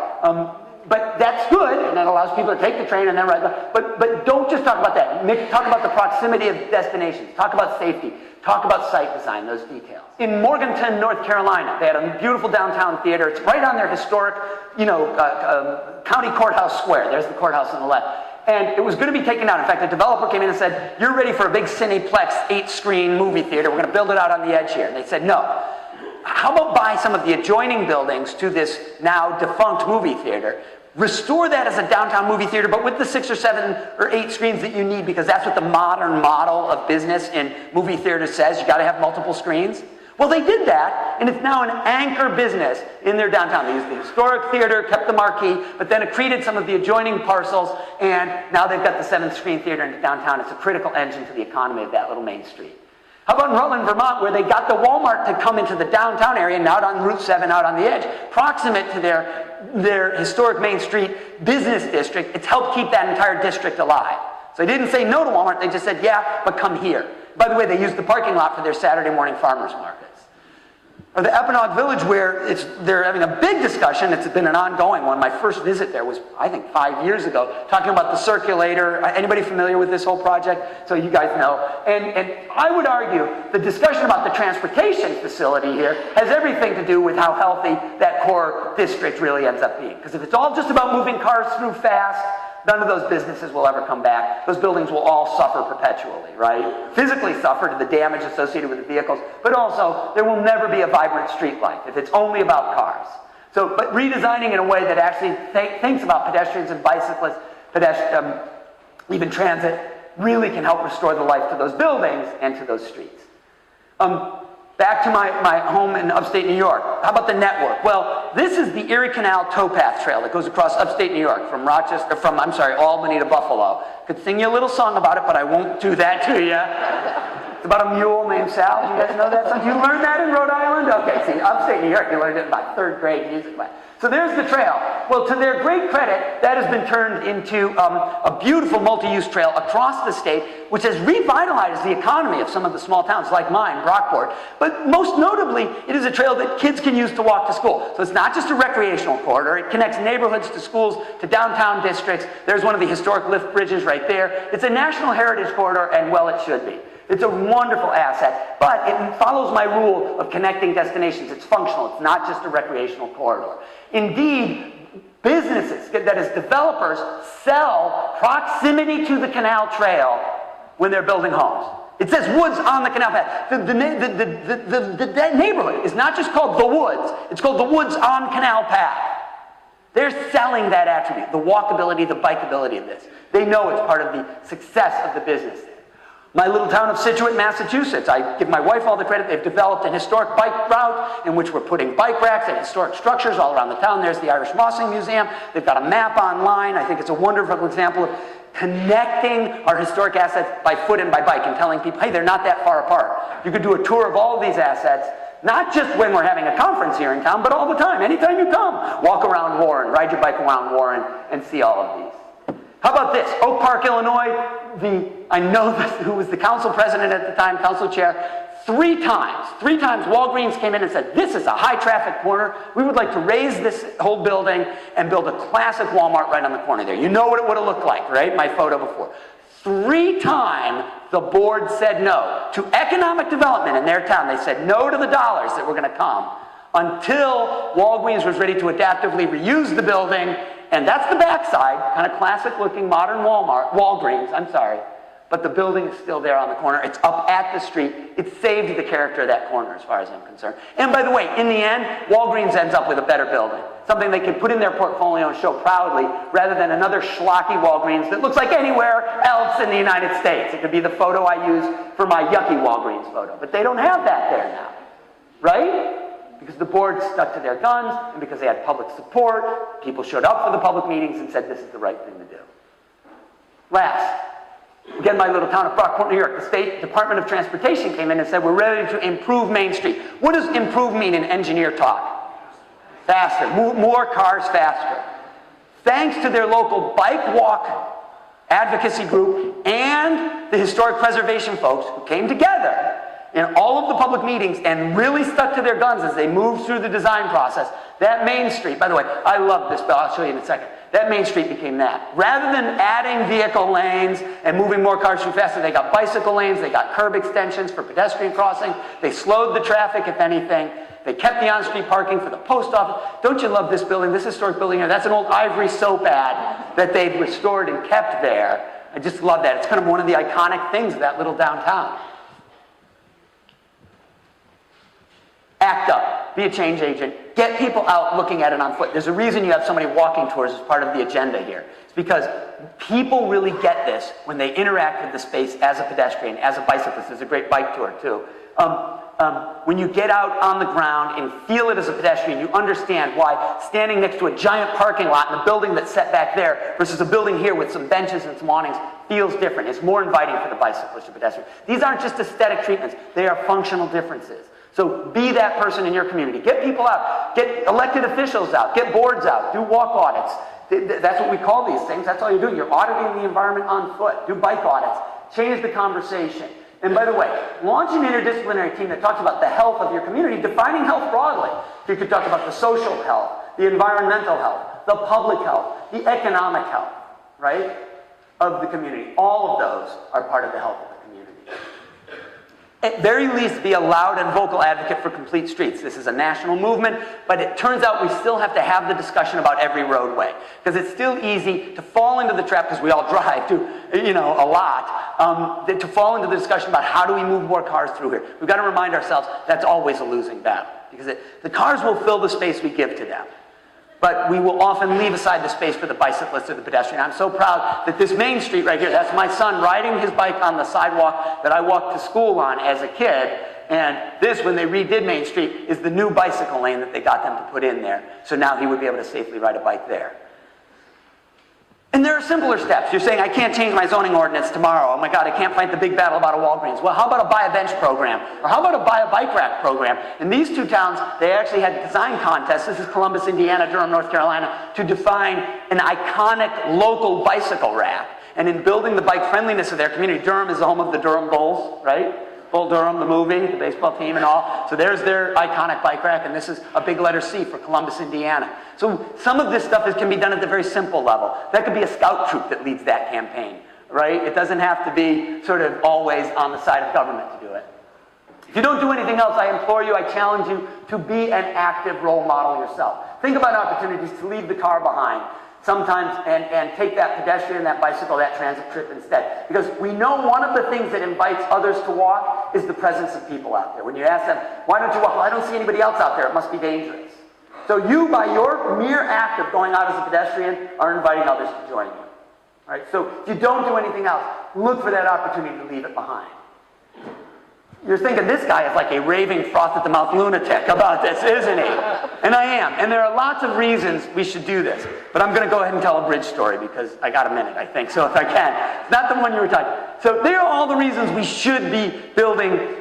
But that's good, and that allows people to take the train and then ride. But don't just talk about that. Talk about the proximity of destinations. Talk about safety. Talk about site design, those details. In Morganton, North Carolina, they had a beautiful downtown theater. It's right on their historic, county courthouse square. There's the courthouse on the left. And it was going to be taken down. In fact, a developer came in and said, "You're ready for a big Cineplex 8-screen movie theater. We're going to build it out on the edge here." And they said, "No. How about buy some of the adjoining buildings to this now defunct movie theater, restore that as a downtown movie theater, but with the 6 or 7 or 8 screens that you need, because that's what the modern model of business in movie theaters says. You got to have multiple screens." Well, they did that, and it's now an anchor business in their downtown. They used the historic theater, kept the marquee, but then accreted some of the adjoining parcels, and now they've got the 7th screen theater in downtown. It's a critical engine to the economy of that little main street. How about in Rutland, Vermont, where they got the Walmart to come into the downtown area, not on Route 7, out on the edge, proximate to their historic Main Street business district. It's helped keep that entire district alive. So they didn't say no to Walmart, they just said, "Yeah, but come here." By the way, they used the parking lot for their Saturday morning farmers markets. Or the Epinog Village, where they're having a big discussion. It's been an ongoing one. My first visit there was, I think, 5 years ago, talking about the circulator. Anybody familiar with this whole project? So you guys know. And I would argue the discussion about the transportation facility here has everything to do with how healthy that core district really ends up being. Because if it's all just about moving cars through fast, none of those businesses will ever come back. Those buildings will all suffer perpetually, right? Physically suffer to the damage associated with the vehicles, but also there will never be a vibrant street life if it's only about cars. So, but redesigning in a way that actually thinks about pedestrians and bicyclists, even transit, really can help restore the life to those buildings and to those streets. Back to my home in upstate New York. How about the network? Well, this is the Erie Canal towpath trail that goes across upstate New York from Albany to Buffalo. Could sing you a little song about it, but I won't do that to you. It's about a mule named Sal. Do you guys know that song? You learned that in Rhode Island? Okay, see, upstate New York, you learned it in my 3rd grade music class. So there's the trail. Well, to their great credit, that has been turned into a beautiful multi-use trail across the state, which has revitalized the economy of some of the small towns like mine, Brockport. But most notably, it is a trail that kids can use to walk to school. So it's not just a recreational corridor. It connects neighborhoods to schools, to downtown districts. There's one of the historic lift bridges right there. It's a national heritage corridor, and well, it should be. It's a wonderful asset, but it follows my rule of connecting destinations. It's functional. It's not just a recreational corridor. Indeed, businesses, that is developers, sell proximity to the canal trail when they're building homes. It says woods on the canal path. The neighborhood is not just called the woods. It's called the woods on canal path. They're selling that attribute, the walkability, the bikeability of this. They know it's part of the success of the business. My little town of Scituate, Massachusetts. I give my wife all the credit. They've developed an historic bike route in which we're putting bike racks and historic structures all around the town. There's the Irish Mossing Museum. They've got a map online. I think it's a wonderful example of connecting our historic assets by foot and by bike and telling people, hey, they're not that far apart. You could do a tour of all of these assets, not just when we're having a conference here in town, but all the time. Anytime you come, walk around Warren, ride your bike around Warren, and see all of these. How about this? Oak Park, Illinois, I know who was the council president at the time, council chair, three times Walgreens came in and said, this is a high traffic corner. We would like to raise this whole building and build a classic Walmart right on the corner there. You know what it would have looked like, right? My photo before. 3 times the board said no to economic development in their town. They said no to the dollars that were going to come until Walgreens was ready to adaptively reuse the building. And that's the backside, kind of classic looking modern Walgreens, I'm sorry. But the building is still there on the corner. It's up at the street. It saved the character of that corner as far as I'm concerned. And by the way, in the end, Walgreens ends up with a better building. Something they can put in their portfolio and show proudly, rather than another schlocky Walgreens that looks like anywhere else in the United States. It could be the photo I use for my yucky Walgreens photo. But they don't have that there now, right? Because the board stuck to their guns, and because they had public support, people showed up for the public meetings and said this is the right thing to do. Last, again, my little town of Brockport, New York, the State Department of Transportation came in and said we're ready to improve Main Street. What does improve mean in engineer talk? Faster, more cars faster. Thanks to their local bike walk advocacy group and the historic preservation folks who came together in all of the public meetings and really stuck to their guns as they moved through the design process, that Main Street, by the way, I love this, but I'll show you in a second. That Main Street became that. Rather than adding vehicle lanes and moving more cars through faster, they got bicycle lanes, they got curb extensions for pedestrian crossing, they slowed the traffic, if anything. They kept the on-street parking for the post office. Don't you love this building, this historic building here? That's an old Ivory soap ad that they've restored and kept there. I just love that. It's kind of one of the iconic things of that little downtown. Act up. Be a change agent. Get people out looking at it on foot. There's a reason you have so many walking tours as part of the agenda here. It's because people really get this when they interact with the space as a pedestrian, as a bicyclist. There's a great bike tour, too. When you get out on the ground and feel it as a pedestrian, you understand why standing next to a giant parking lot in a building that's set back there versus a building here with some benches and some awnings feels different. It's more inviting for the bicyclist or pedestrian. These aren't just aesthetic treatments. They are functional differences. So be that person in your community. Get people out. Get elected officials out. Get boards out. Do walk audits. That's what we call these things. That's all you're doing. You're auditing the environment on foot. Do bike audits. Change the conversation. And by the way, launch an interdisciplinary team that talks about the health of your community, defining health broadly. You could talk about the social health, the environmental health, the public health, the economic health, right, of the community. All of those are part of the health of the community. At very least, be a loud and vocal advocate for complete streets. This is a national movement, but it turns out we still have to have the discussion about every roadway. Because it's still easy to fall into the trap, because we all drive to, a lot, to fall into the discussion about how do we move more cars through here. We've got to remind ourselves that's always a losing battle. Because the cars will fill the space we give to them. But we will often leave aside the space for the bicyclist or the pedestrian. I'm so proud that this Main Street right here, that's my son riding his bike on the sidewalk that I walked to school on as a kid. And this, when they redid Main Street, is the new bicycle lane that they got them to put in there. So now he would be able to safely ride a bike there. And there are simpler steps. You're saying, I can't change my zoning ordinance tomorrow. Oh my God, I can't fight the big battle about a Walgreens. Well, how about a buy a bench program? Or how about a buy a bike rack program? In these two towns, they actually had design contests. This is Columbus, Indiana, Durham, North Carolina, to define an iconic local bicycle rack. And in building the bike friendliness of their community, Durham is the home of the Durham Bulls, right? Bull Durham, the movie, the baseball team and all. So there's their iconic bike rack, and this is a big letter C for Columbus, Indiana. So some of this stuff can be done at the very simple level. That could be a scout troop that leads that campaign, right? It doesn't have to be sort of always on the side of government to do it. If you don't do anything else, I implore you, I challenge you to be an active role model yourself. Think about opportunities to leave the car behind. Sometimes, and take that pedestrian, that bicycle, that transit trip instead. Because we know one of the things that invites others to walk is the presence of people out there. When you ask them, why don't you walk? Well, I don't see anybody else out there. It must be dangerous. So you, by your mere act of going out as a pedestrian, are inviting others to join you. Right? So if you don't do anything else, look for that opportunity to leave it behind. You're thinking this guy is like a raving froth at the mouth lunatic about this, isn't he? And I am. And there are lots of reasons we should do this. But I'm going to go ahead and tell a bridge story because I got a minute, I think. So if I can. It's not the one you were talking. So there are all the reasons we should be building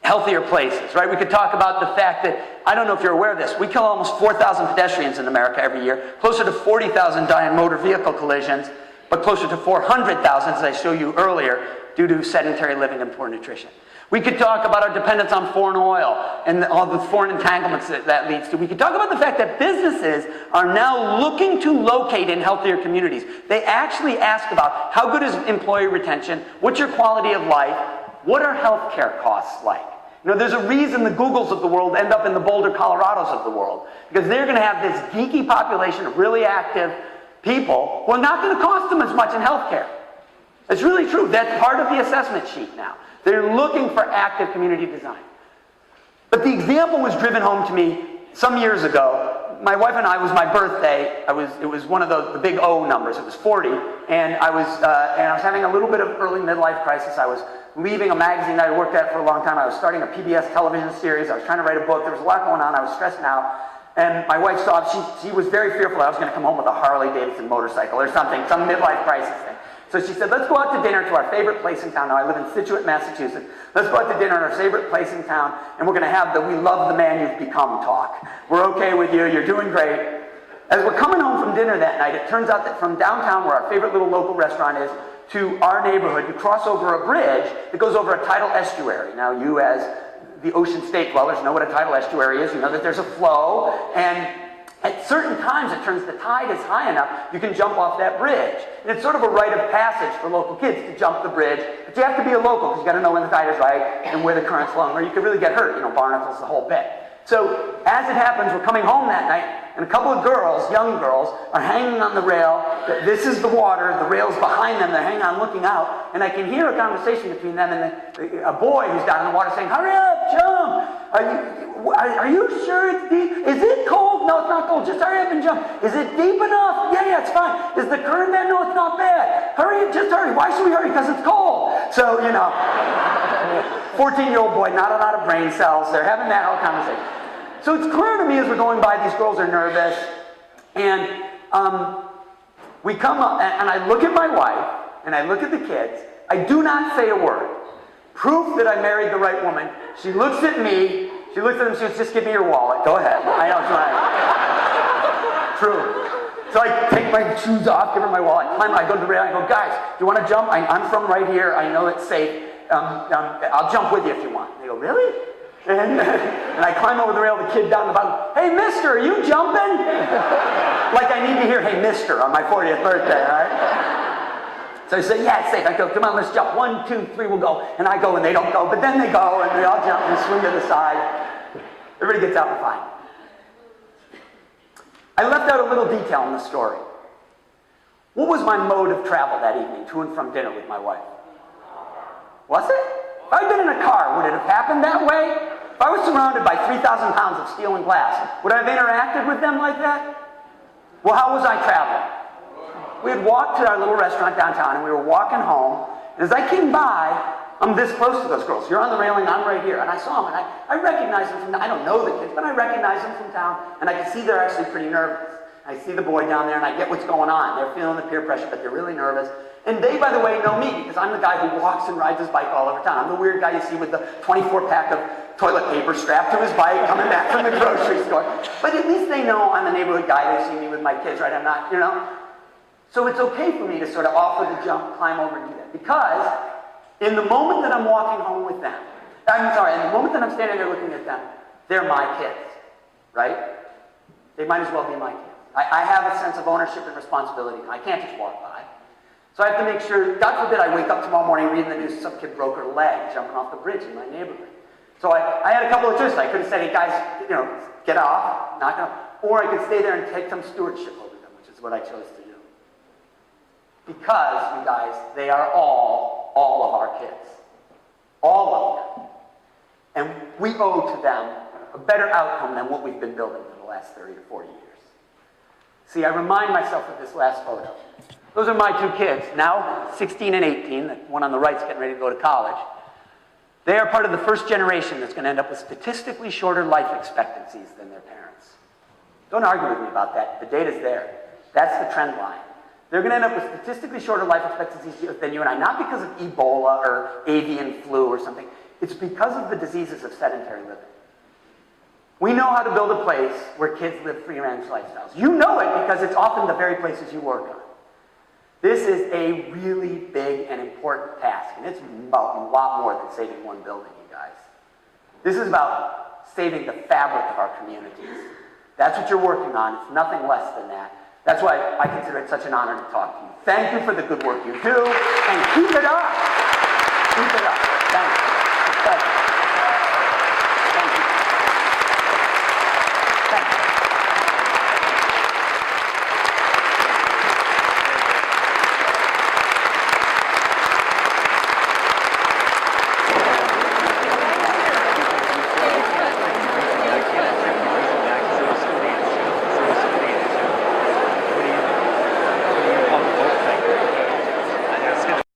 healthier places, right? We could talk about the fact that, I don't know if you're aware of this, we kill almost 4,000 pedestrians in America every year. Closer to 40,000 die in motor vehicle collisions, but closer to 400,000, as I showed you earlier, due to sedentary living and poor nutrition. We could talk about our dependence on foreign oil and all the foreign entanglements that leads to. We could talk about the fact that businesses are now looking to locate in healthier communities. They actually ask about how good is employee retention, what's your quality of life, what are healthcare costs like? You know, there's a reason the Googles of the world end up in the Boulder, Colorados of the world, because they're going to have this geeky population of really active people who are not going to cost them as much in healthcare. It's really true. That's part of the assessment sheet now. They're looking for active community design. But the example was driven home to me some years ago. My wife and I, it was my birthday. It was one of the big O numbers. It was 40. And I was having a little bit of early midlife crisis. I was leaving a magazine that I worked at for a long time. I was starting a PBS television series. I was trying to write a book. There was a lot going on. I was stressing out. And my wife saw, she was very fearful I was going to come home with a Harley-Davidson motorcycle or something, some midlife crisis thing. So she said, let's go out to dinner to our favorite place in town. Now, I live in Situate, Massachusetts. Let's go out to dinner at our favorite place in town, and we're going to have the we love the man you've become talk. We're okay with you. You're doing great. As we're coming home from dinner that night, it turns out that from downtown, where our favorite little local restaurant is, to our neighborhood, you cross over a bridge that goes over a tidal estuary. Now, you as the ocean state dwellers know what a tidal estuary is. You know that there's a flow, and at certain times, it turns the tide is high enough, you can jump off that bridge. And it's sort of a rite of passage for local kids to jump the bridge, but you have to be a local because you got to know when the tide is right and where the current's flowing, or you could really get hurt, you know, barnacles, the whole bit. So as it happens, we're coming home that night, and a couple of girls, young girls, are hanging on the rail. This is the water, the rail's behind them, they're hanging on looking out, and I can hear a conversation between them and a boy who's down in the water saying, hurry up, jump! Are you sure it's deep? Is it cold? No, it's not cold. Just hurry up and jump. Is it deep enough? Yeah, it's fine. Is the current bad? No, it's not bad. Hurry, just hurry. Why should we hurry? Because it's cold. So, you know, 14-year-old boy, not a lot of brain cells. They're having that whole conversation. So it's clear to me as we're going by, these girls are nervous. And we come up, and I look at my wife, and I look at the kids. I do not say a word. Proof that I married the right woman. She looks at me. She looks at them. She says, just give me your wallet. Go ahead. I know it's right. True. So I take my shoes off, give her my wallet, climb. I go to the rail. I go, guys, do you want to jump? I'm from right here. I know it's safe. I'll jump with you if you want. They go, really? And I climb over the rail. The kid down the bottom. Hey, mister, are you jumping? Like I need to hear, hey, mister, on my 40th birthday, all right? So I say, yeah, it's safe. I go, come on, let's jump. 1, 2, 3, we'll go. And I go, and they don't go. But then they go, and we all jump and swing to the side. Everybody gets out and fine. I left out a little detail in the story. What was my mode of travel that evening, to and from dinner with my wife? Was it? If I'd been in a car, would it have happened that way? If I was surrounded by 3,000 pounds of steel and glass, would I have interacted with them like that? Well, how was I traveling? We had walked to our little restaurant downtown, and we were walking home. And as I came by, I'm this close to those girls. You're on the railing, I'm right here. And I saw them, and I recognize them from, I don't know the kids, but I recognize them from town. And I can see they're actually pretty nervous. I see the boy down there, and I get what's going on. They're feeling the peer pressure, but they're really nervous. And they, by the way, know me, because I'm the guy who walks and rides his bike all over town. I'm the weird guy you see with the 24-pack of toilet paper strapped to his bike, coming back from the grocery store. But at least they know I'm the neighborhood guy. They see me with my kids, right? I'm not, you know. So it's okay for me to sort of offer to jump, climb over, and do that. Because in the moment that I'm walking home with them, in the moment that I'm standing there looking at them, they're my kids, right? They might as well be my kids. I have a sense of ownership and responsibility. I can't just walk by. So I have to make sure, God forbid I wake up tomorrow morning reading the news, some kid broke her leg jumping off the bridge in my neighborhood. So I had a couple of choices. I could have said, hey guys, you know, get off, knock it off. Or I could stay there and take some stewardship over them, which is what I chose to do. Because, you guys, they are all of our kids. All of them. And we owe to them a better outcome than what we've been building for the last 30 or 40 years. See, I remind myself of this last photo. Those are my 2 kids, now 16 and 18. The one on the right's getting ready to go to college. They are part of the first generation that's going to end up with statistically shorter life expectancies than their parents. Don't argue with me about that. The data's there. That's the trend line. They're going to end up with statistically shorter life expectancies than you and I, not because of Ebola or avian flu or something. It's because of the diseases of sedentary living. We know how to build a place where kids live free-range lifestyles. You know it because it's often the very places you work on. This is a really big and important task, and it's about a lot more than saving one building, you guys. This is about saving the fabric of our communities. That's what you're working on. It's nothing less than that. That's why I consider it such an honor to talk to you. Thank you for the good work you do, and keep it up. Keep it up. Thanks.